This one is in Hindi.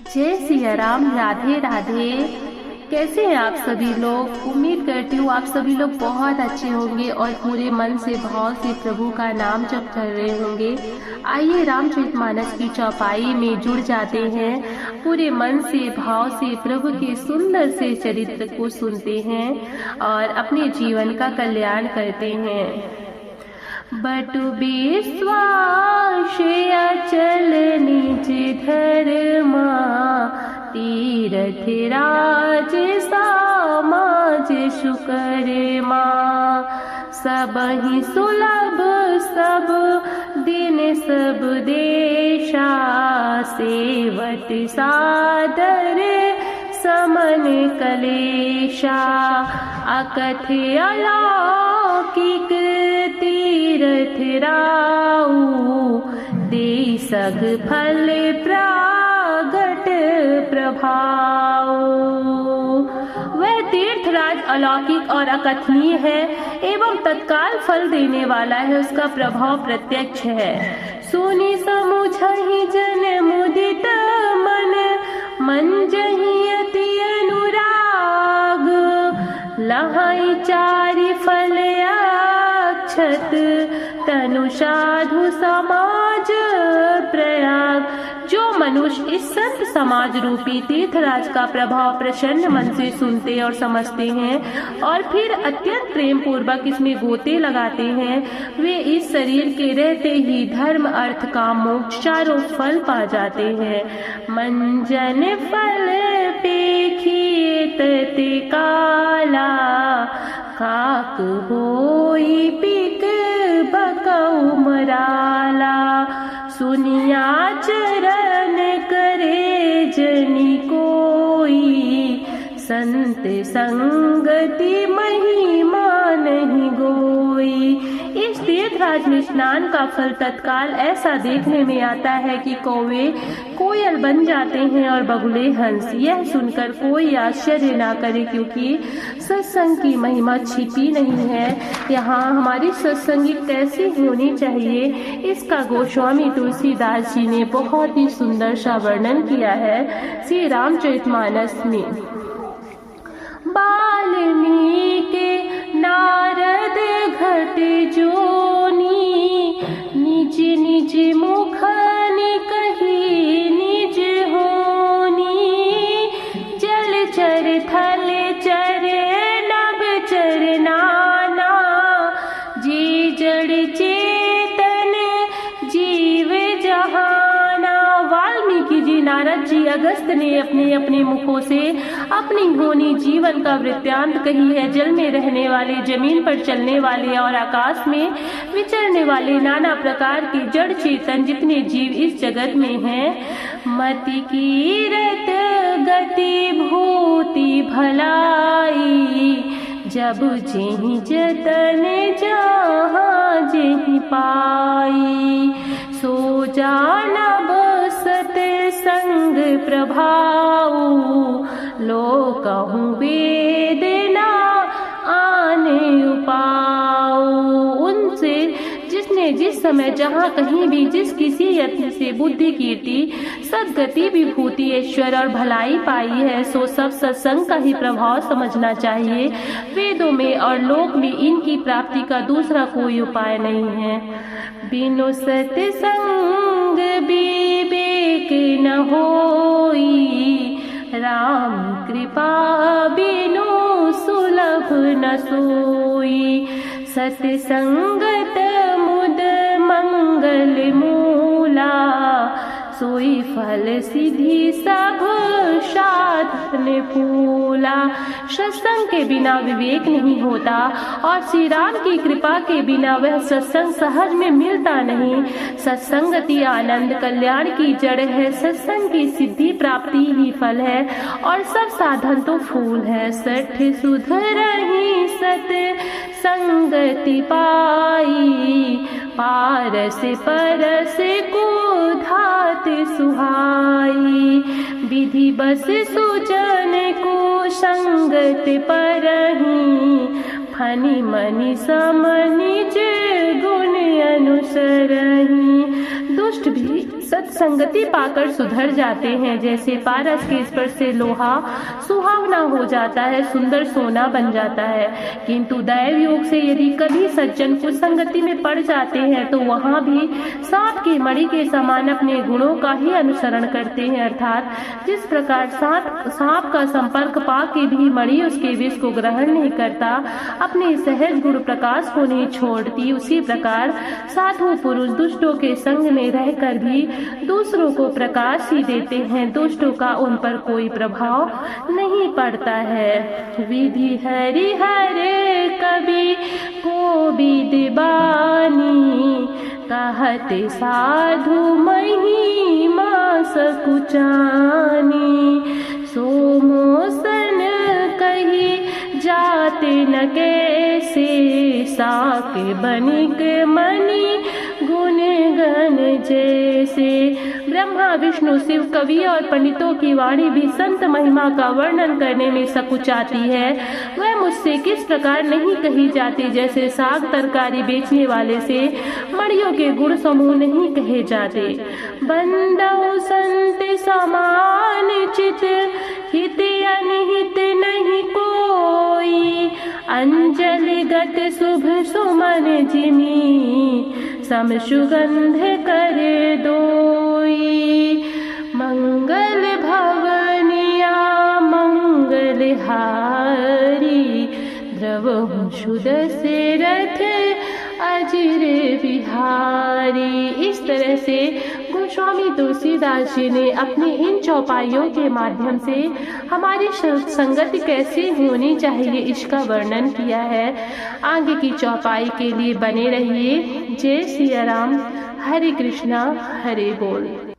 जय सिया राम। राधे राधे। कैसे हैं आप सभी लोग? उम्मीद करती हूँ आप सभी लोग बहुत अच्छे होंगे और पूरे मन से भाव से प्रभु का नाम जप कर रहे होंगे। आइए रामचरितमानस की चौपाई में जुड़ जाते हैं। पूरे मन से भाव से प्रभु के सुंदर से चरित्र को सुनते हैं और अपने जीवन का कल्याण करते हैं। बटु विश्वास अचल निज धर्मा, तीरथ राज समाज शुकर्मा। सबहि सुलभ सब दिन सब देशा, सेवत सादर समन कलेशा। अकथ अलौकिक तीरथ राऊ, दे सग फल प्रागट प्रभाव। वह तीर्थराज अलौकिक और अकथनीय है एवं तत्काल फल देने वाला है। उसका प्रभाव प्रत्यक्ष है। सुनि समुझहि जन मुदित मन, मंजहि अति अनुराग। लहै चारि फल अक्षत, तनु साधु समाज प्रयाग। जो मनुष्य इस संत समाज रूपी तीर्थराज का प्रभाव प्रसन्न मन से सुनते और समझते हैं और फिर अत्यंत प्रेम पूर्वक इसमें गोते लगाते हैं, वे इस शरीर के रहते ही धर्म अर्थ काम मोक्ष चारों फल पा जाते हैं। मंजन फल पेखिए तति काला, काक होई पिक बकऊ मराला। सुनिया चरण करे जनि कोई, संत संगति महिमा नहीं गोई। इस तीर्थराज में स्नान का फल तत्काल ऐसा देखने में आता है कि कौवे कोयल बन जाते हैं और बगुले हंस। यह सुनकर कोई आश्चर्य ना करे, क्योंकि सत्संग की महिमा छिपी नहीं है। यहाँ हमारी सत्संगी कैसी होनी चाहिए, इसका गोस्वामी तुलसीदास जी ने बहुत ही सुंदर सा वर्णन किया है श्री रामचरितमानस में। वाल्मीकि नारद घट जोनी, निज निज मुख कही निज होनी। जल चर थल चर नभ चर नाना, जी जड़ चेतन जीव जहाना। वाल्मीकि जी, नारद जी, अगस्त ने अपने अपने मुखों से अपनी होनी जीवन का वृत्तांत कही है। जल में रहने वाले, जमीन पर चलने वाले और आकाश में विचरने वाले नाना प्रकार के जड़ चेतन जितने जीव इस जगत में हैं। मति कीरत गति भूति भलाई, जब जेहि जतन जहाँ जेहि पाई। सो जानब सतसंग प्रभाऊ, लोकहु वेद ना आने उपाऊ। उनसे जिसने जिस समय जहाँ कहीं भी जिस किसी यत्न से बुद्धि कीर्ति सद्गति विभूति ऐश्वर्य और भलाई पाई है, सो सब सत्संग का ही प्रभाव समझना चाहिए। वेदों में और लोक में इनकी प्राप्ति का दूसरा कोई उपाय नहीं है। बिनु सत्संग विवेक न होई, राम कृपा बिनु सुलभ न सोई। सत्संगत मुद मंगल मूला, सोई फल सिद्धि सब साधन फूला। सत्संग के बिना विवेक नहीं होता और श्री राम की कृपा के बिना वह सत्संग सहज में मिलता नहीं। सत्संगति आनंद कल्याण की जड़ है। सत्संग की सिद्धि प्राप्ति ही फल है और सब साधन तो फूल है। सठ सुधरहि सत संगति पाई, पारस परस को धात सुहाई। विधि बस सुजन को संगत परहि, फनि मनि सम निज गुण अनुसरहि। दुष्ट भी सत्संगति पाकर सुधर जाते हैं। जैसे पारस के स्पर्श से लोहा सुहावना हो जाता है, सुंदर सोना बन जाता है, किंतु दैव योग से यदि कभी सज्जन कुसंगति में पड़ जाते हैं तो वहां भी सांप की मणि के समान अपने गुणों का ही अनुसरण करते हैं। अर्थात जिस प्रकार सांप का संपर्क पाके भी मणि उसके विष को ग्रहण नहीं करता, अपने सहज गुण प्रकाश को नहीं छोड़ती, उसी प्रकार साधु पुरुष दुष्टों के संग में रहकर भी दूसरों को प्रकाश ही देते हैं। दुष्टों का उन पर कोई प्रभाव नहीं पड़ता है। विधि हरि हरे कवि कोविद बानी, कहते साधु महिमा सकुचानी। सोमोसन कही जाते न कैसे, साके बनिक मणि गुण गण जैसे। ब्रह्मा विष्णु शिव कवि और पंडितों की वाणी भी संत महिमा का वर्णन करने में सकुचाती है। वह मुझसे किस प्रकार नहीं कही जाती, जैसे साग तरकारी बेचने वाले से मणियों के गुण समूह नहीं कहे जाते। बंदौ संत समान चित, हित अनिहित नहीं कोई। अंजलि गत शुभ सुमन जिमी, सम सुगंध कर दोई। मंगल भवनिया मंगल हारी, द्रवहु शुद्ध से रथ अजिर बिहारी। इस तरह से गोस्वामी तुलसीदास जी ने अपनी इन चौपाइयों के माध्यम से हमारी संगति कैसी होनी चाहिए इसका वर्णन किया है। आगे की चौपाई के लिए बने रहिए। जय सिया राम। हरे कृष्णा हरे बोल।